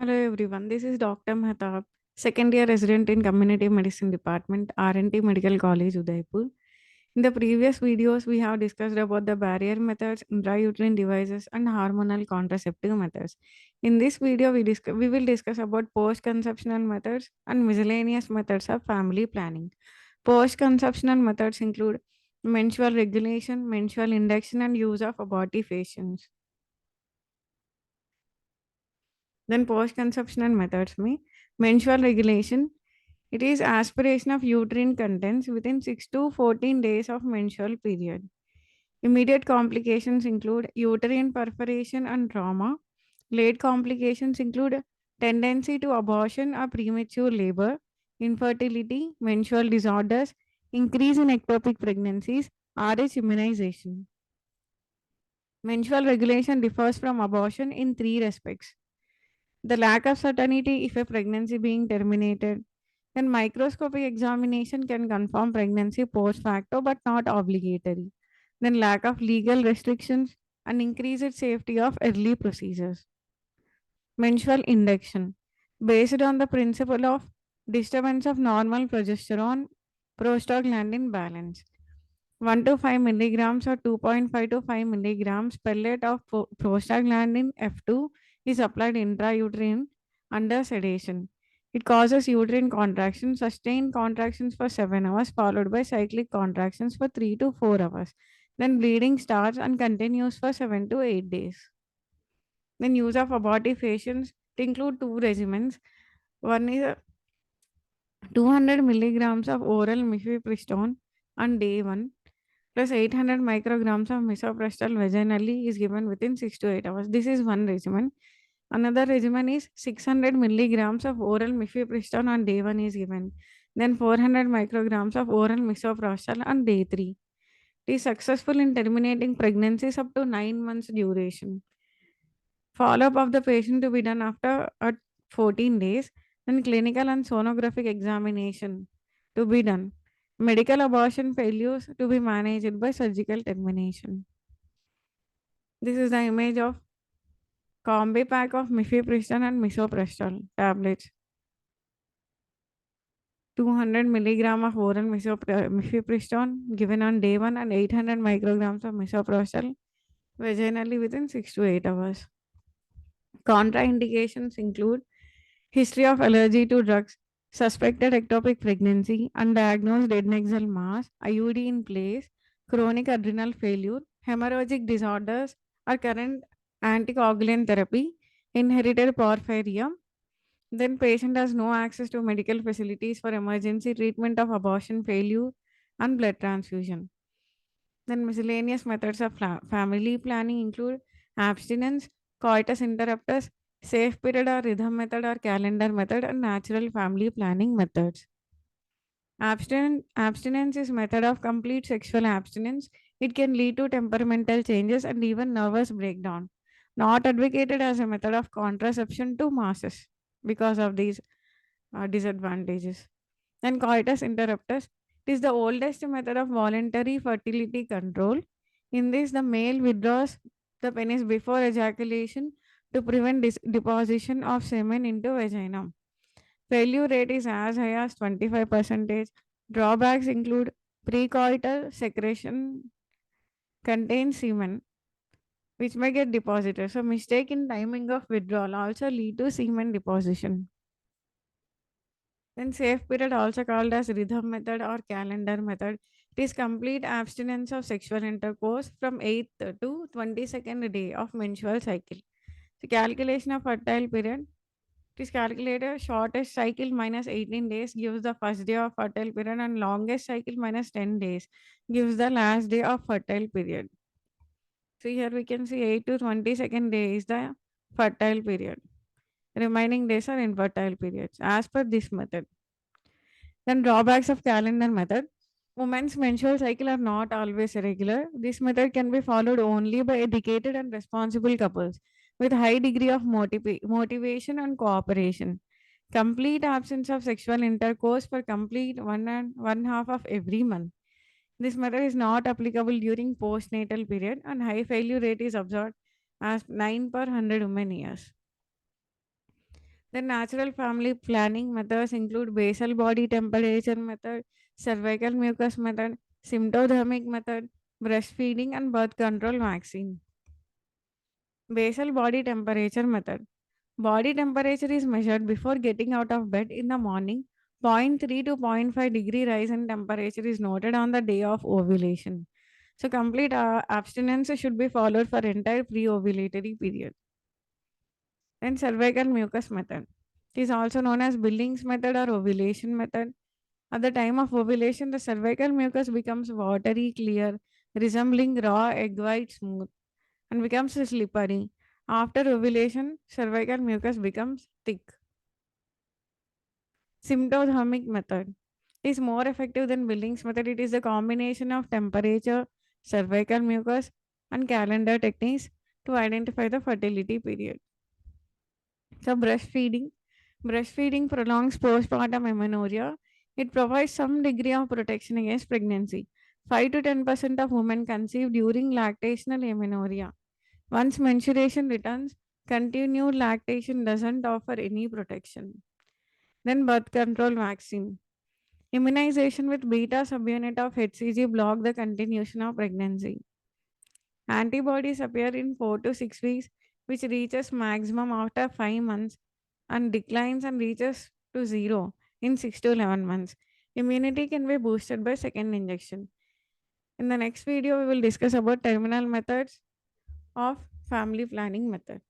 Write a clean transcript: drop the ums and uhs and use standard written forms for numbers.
Hello everyone, this is Dr. Mehtab, second year resident in Community Medicine Department, RNT Medical College, Udaipur. In the previous videos, we have discussed about the barrier methods, intrauterine devices, and hormonal contraceptive methods. In this video, we will discuss about post-conceptional methods and miscellaneous methods of family planning. Post-conceptional methods include menstrual regulation, menstrual induction, and use of abortifacients. Then post-conceptional methods में menstrual regulation. It is aspiration of uterine contents within 6 to 14 days of menstrual period. Immediate complications include uterine perforation and trauma. Late complications include tendency to abortion or premature labor, infertility, menstrual disorders, increase in ectopic pregnancies, RH immunization. Menstrual regulation differs from abortion in three respects: the lack of certainty if a pregnancy being terminated. Then microscopic examination can confirm pregnancy post facto but not obligatory. Then lack of legal restrictions and increased safety of early procedures. Menstrual induction based on the principle of disturbance of normal progesterone prostaglandin balance. 1 to 5 milligrams or 2.5 to 5 milligrams pellet of prostaglandin F2 is applied intrauterine under sedation. It causes uterine contractions, sustained contractions for 7 hours, followed by cyclic contractions for 3 to 4 hours. Then bleeding starts and continues for 7 to 8 days. Then use of abortifacients to include two regimens. One is 200 milligrams of oral mifepristone on day 1 plus 800 micrograms of misoprostol vaginally is given within 6 to 8 hours. This is one regimen. Another regimen is 600 milligrams of oral mifepristone on day 1 is given. Then 400 micrograms of oral misoprostol on day 3. It is successful in terminating pregnancies up to 9 months duration. Follow-up of the patient to be done after 14 days. Then clinical and sonographic examination to be done. Medical abortion failures to be managed by surgical termination. This is the image of combi pack of mifepristone and misoprostol tablets. 200 milligram of oral mifepristone given on day 1 and 800 micrograms of misoprostol vaginally within 6 to 8 hours. Contraindications include history of allergy to drugs, suspected ectopic pregnancy, undiagnosed adnexal mass, IUD in place, chronic adrenal failure, hemorrhagic disorders, or current anticoagulant therapy, inherited porphyria. Then patient has no access to medical facilities for emergency treatment of abortion failure and blood transfusion. Then miscellaneous methods of family planning include abstinence, coitus interruptus, safe period or rhythm method or calendar method, and natural family planning methods. Abstinence is method of complete sexual abstinence. It can lead to temperamental changes and even nervous breakdown. Not advocated as a method of contraception to masses because of these disadvantages. And coitus interruptus, it is the oldest method of voluntary fertility control. In this, the male withdraws the penis before ejaculation to prevent deposition of semen into vagina. Failure rate is as high as 25%. Drawbacks include precoital secretion contains semen, which may get deposited. So, mistake in timing of withdrawal also lead to semen deposition. Then safe period, also called as rhythm method or calendar method. It is complete abstinence of sexual intercourse from 8th to 22nd day of menstrual cycle. So calculation of fertile period. It is calculated shortest cycle minus 18 days gives the first day of fertile period and longest cycle minus 10 days gives the last day of fertile period. So here we can see 8 to 22nd day is the fertile period. Remaining days are infertile periods as per this method. Then drawbacks of calendar method. Women's menstrual cycle are not always irregular. This method can be followed only by educated and responsible couples with high degree of motivation and cooperation. Complete absence of sexual intercourse for complete one and one half of every month. This method is not applicable during postnatal period and high failure rate is observed as 9 per 100 women years. The natural family planning methods include basal body temperature method, cervical mucus method, symptothermic method, breastfeeding, and birth control vaccine. Basal body temperature method. Body temperature is measured before getting out of bed in the morning. Zero point 0.3 to zero point 0.5 degree rise in temperature is noted on the day of ovulation. So complete abstinence should be followed for entire pre-ovulatory period. Then cervical mucus method. It is also known as Billings method or ovulation method. At the time of ovulation, the cervical mucus becomes watery clear, resembling raw egg white smooth, and becomes slippery. After ovulation, cervical mucus becomes thick. Symptothermic method is more effective than Billings method. It is a combination of temperature, cervical mucus, and calendar techniques to identify the fertility period. So breastfeeding prolongs postpartum amenorrhea. It provides some degree of protection against pregnancy. 5 to 10% of women conceive during lactational amenorrhea. Once menstruation returns, continued lactation doesn't offer any protection. Then birth control vaccine. Immunization with beta subunit of HCG block the continuation of pregnancy. Antibodies appear in 4 to 6 weeks, which reaches maximum after 5 months and declines and reaches to zero in 6 to 11 months. Immunity can be boosted by second injection. In the next video, we will discuss about terminal methods of family planning method.